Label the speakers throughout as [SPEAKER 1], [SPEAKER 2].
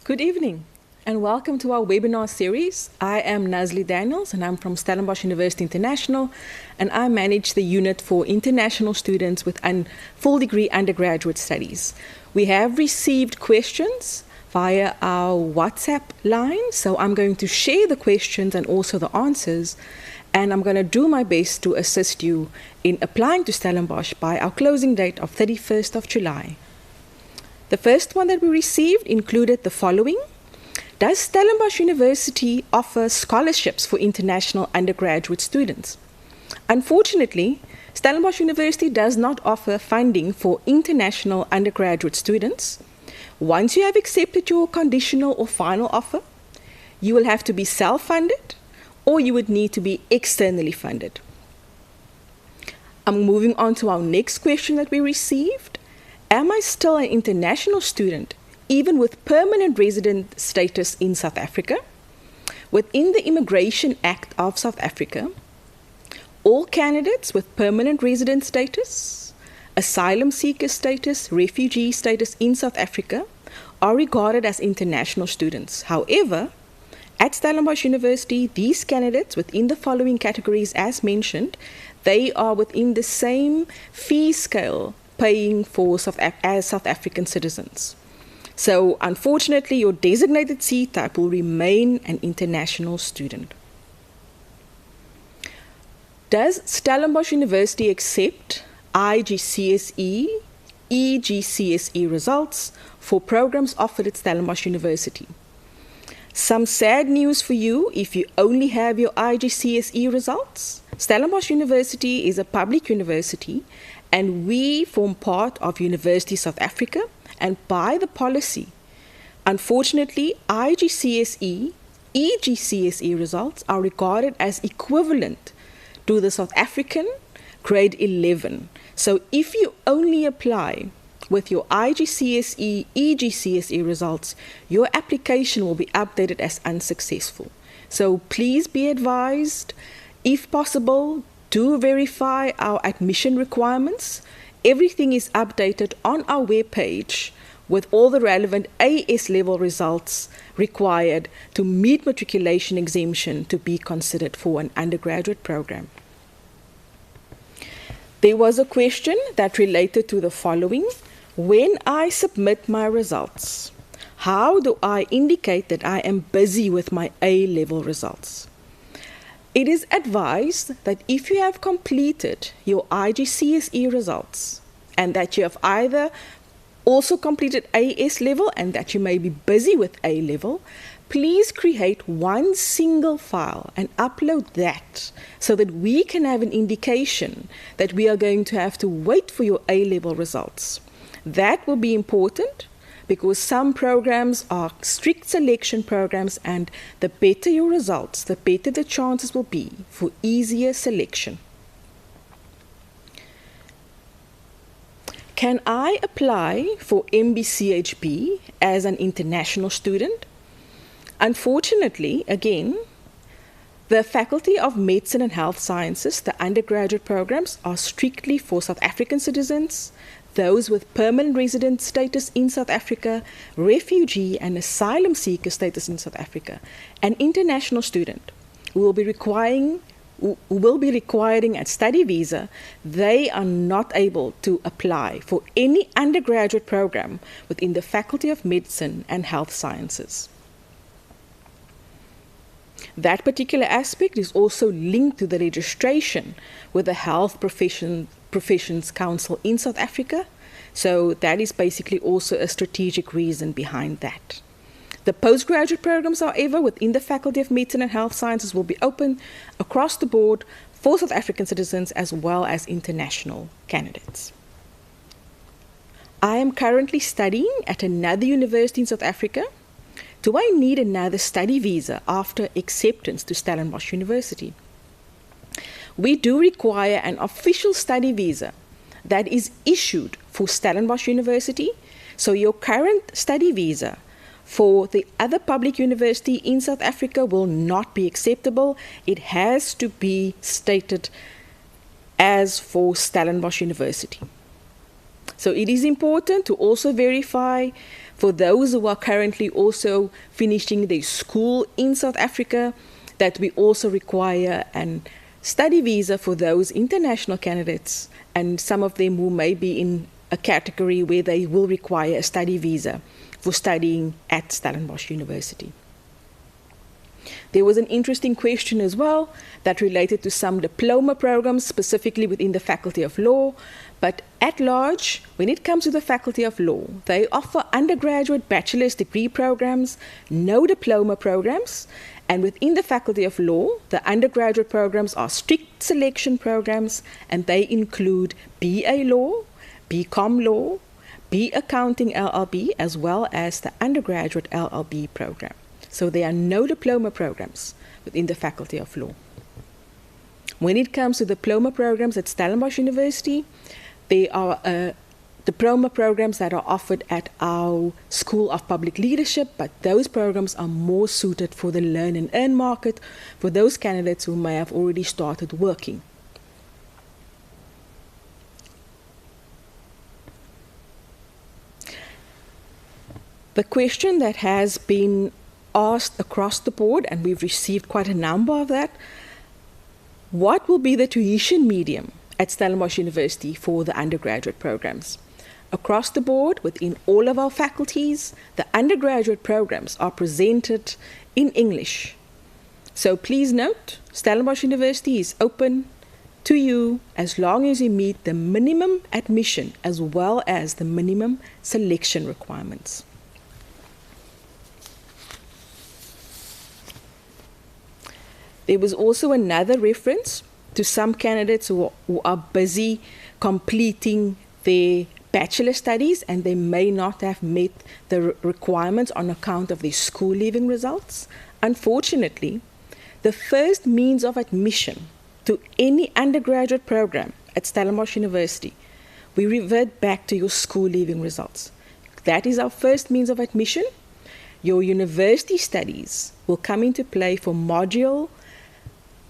[SPEAKER 1] Good evening and welcome to our webinar series. I am Nazli Daniels and I'm from Stellenbosch University International, and I manage the unit for international students with full degree undergraduate studies. We have received questions via our WhatsApp line, so I'm going to share the questions and also the answers, and I'm going to do my best to assist you in applying to Stellenbosch by our closing date of 31st of July. The first one that we received included the following. Does Stellenbosch University offer scholarships for international undergraduate students? Unfortunately, Stellenbosch University does not offer funding for international undergraduate students. Once you have accepted your conditional or final offer, you will have to be self-funded or you would need to be externally funded. I'm moving on to our next question that we received. Am I still an international student, even with permanent resident status in South Africa? Within the Immigration Act of South Africa, all candidates with permanent resident status, asylum seeker status, refugee status in South Africa are regarded as international students. However, at Stellenbosch University, these candidates within the following categories as mentioned, they are within the same fee scale paying for as South African citizens. So unfortunately, your designated C type will remain an international student. Does Stellenbosch University accept IGCSE, EGCSE results for programs offered at Stellenbosch University? Some sad news for you if you only have your IGCSE results. Stellenbosch University is a public university and we form part of University South Africa, and by the policy, unfortunately, IGCSE, EGCSE results are regarded as equivalent to the South African grade 11. So if you only apply with your IGCSE, EGCSE results, your application will be updated as unsuccessful. So please be advised, if possible, do verify our admission requirements. Everything is updated on our webpage with all the relevant AS level results required to meet matriculation exemption to be considered for an undergraduate program. There was a question that related to the following. When I submit my results, how do I indicate that I am busy with my A-level results? It is advised that if you have completed your IGCSE results and that you have either also completed AS level and that you may be busy with A level, please create one single file and upload that so that we can have an indication that we are going to have to wait for your A level results. That will be important because some programs are strict selection programs, and the better your results, the better the chances will be for easier selection. Can I apply for MBCHB as an international student? Unfortunately, again, the Faculty of Medicine and Health Sciences, the undergraduate programs, are strictly for South African citizens, those with permanent resident status in South Africa, refugee and asylum seeker status in South Africa. An international student who will be requiring a study visa, they are not able to apply for any undergraduate program within the Faculty of Medicine and Health Sciences. That particular aspect is also linked to the registration with the Health Professions Council in South Africa, so that is basically also a strategic reason behind that. The postgraduate programs, however, within the Faculty of Medicine and Health Sciences will be open across the board for South African citizens as well as international candidates. I am currently studying at another university in South Africa. Do I need another study visa after acceptance to Stellenbosch University? We do require an official study visa that is issued for Stellenbosch University. So your current study visa for the other public university in South Africa will not be acceptable. It has to be stated as for Stellenbosch University. So it is important to also verify for those who are currently also finishing their school in South Africa that we also require an study visa for those international candidates, and some of them who may be in a category where they will require a study visa for studying at Stellenbosch University. There was an interesting question as well that related to some diploma programs, specifically within the Faculty of Law. But at large, when it comes to the Faculty of Law, they offer undergraduate bachelor's degree programs, no diploma programs. And within the Faculty of Law, the undergraduate programs are strict selection programs, and they include BA Law, BCom Law, B Accounting LLB, as well as the undergraduate LLB program. So there are no diploma programs within the Faculty of Law. When it comes to diploma programs at Stellenbosch University, there are diploma programs that are offered at our School of Public Leadership, but those programs are more suited for the learn and earn market for those candidates who may have already started working. The question that has been asked across the board, and we've received quite a number of that, what will be the tuition medium at Stellenbosch University for the undergraduate programs? Across the board, within all of our faculties, the undergraduate programs are presented in English. So please note, Stellenbosch University is open to you as long as you meet the minimum admission as well as the minimum selection requirements. There was also another reference to some candidates who are busy completing their bachelor studies and they may not have met the requirements on account of their school leaving results. Unfortunately, the first means of admission to any undergraduate program at Stellenbosch University, we revert back to your school leaving results. That is our first means of admission. Your university studies will come into play for module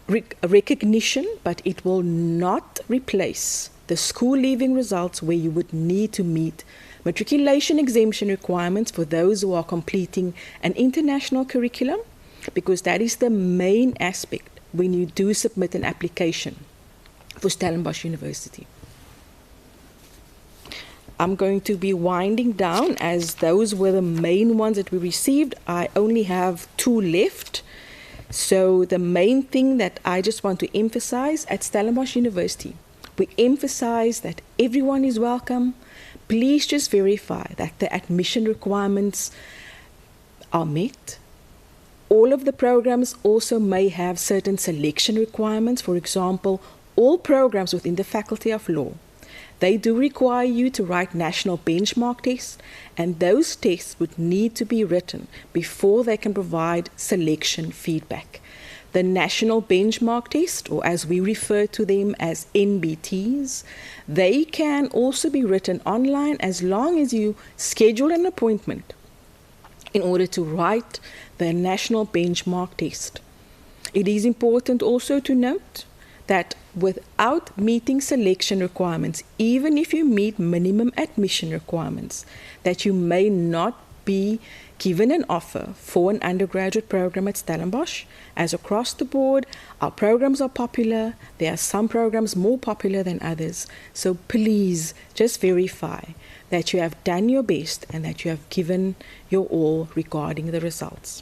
[SPEAKER 1] recognition, but it will not replace the school leaving results where you would need to meet matriculation exemption requirements for those who are completing an international curriculum, because that is the main aspect when you do submit an application for Stellenbosch University. I'm going to be winding down as those were the main ones that we received. I only have 2 left. So the main thing that I just want to emphasize at Stellenbosch University, we emphasize that everyone is welcome. Please just verify that the admission requirements are met. All of the programs also may have certain selection requirements. For example, all programs within the Faculty of Law, they do require you to write national benchmark tests, and those tests would need to be written before they can provide selection feedback. The national benchmark test, or as we refer to them as NBTs, they can also be written online as long as you schedule an appointment in order to write the national benchmark test. It is important also to note that without meeting selection requirements, even if you meet minimum admission requirements, that you may not be given an offer for an undergraduate program at Stellenbosch. As across the board, our programs are popular. There are some programs more popular than others. So please just verify that you have done your best and that you have given your all regarding the results.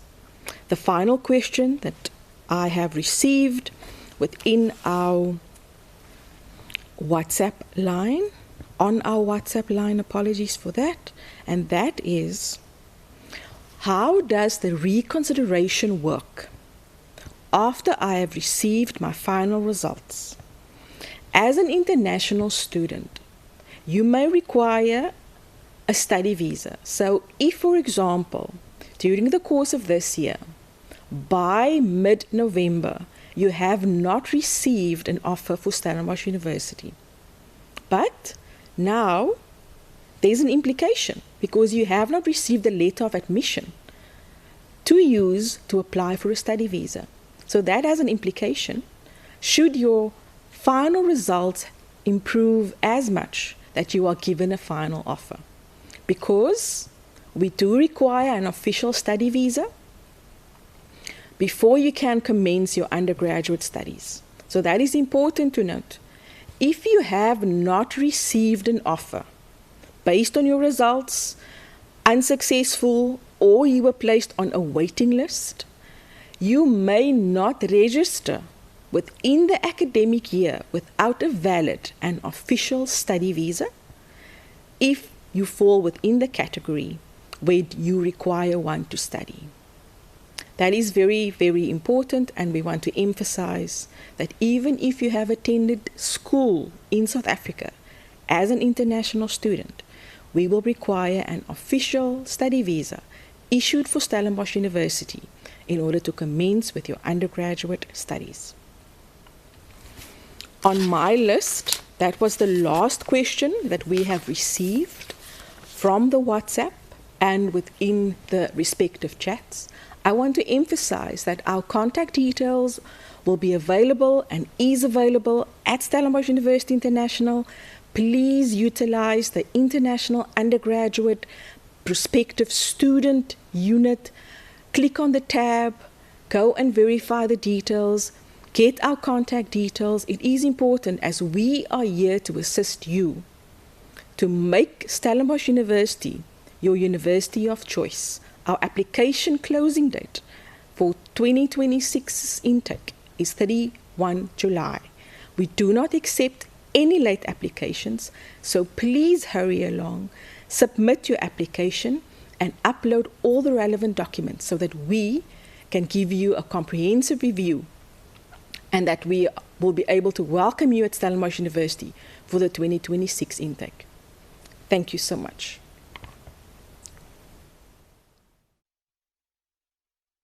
[SPEAKER 1] The final question that I have received within our WhatsApp line, on our WhatsApp line, apologies for that, and that is, how does the reconsideration work after I have received my final results? As an international student, you may require a study visa. So if, for example, during the course of this year, by mid-November, you have not received an offer for Stellenbosch University, but now there's an implication because you have not received a letter of admission to use to apply for a study visa. So that has an implication. Should your final results improve as much that you are given a final offer, because we do require an official study visa before you can commence your undergraduate studies. So that is important to note. If you have not received an offer based on your results, unsuccessful, or you were placed on a waiting list, you may not register within the academic year without a valid and official study visa if you fall within the category where you require one to study. That is very, very important, and we want to emphasize that even if you have attended school in South Africa as an international student, we will require an official study visa issued for Stellenbosch University in order to commence with your undergraduate studies. On my list, that was the last question that we have received from the WhatsApp and within the respective chats. I want to emphasize that our contact details will be available and is available at Stellenbosch University International. Please utilize the International Undergraduate Prospective Student unit. Click on the tab, go and verify the details, get our contact details. It is important, as we are here to assist you to make Stellenbosch University your university of choice. Our application closing date for 2026 intake is 31 July. We do not accept any late applications, so please hurry along, submit your application, and upload all the relevant documents so that we can give you a comprehensive review and that we will be able to welcome you at Stellenbosch University for the 2026 intake. Thank you so much.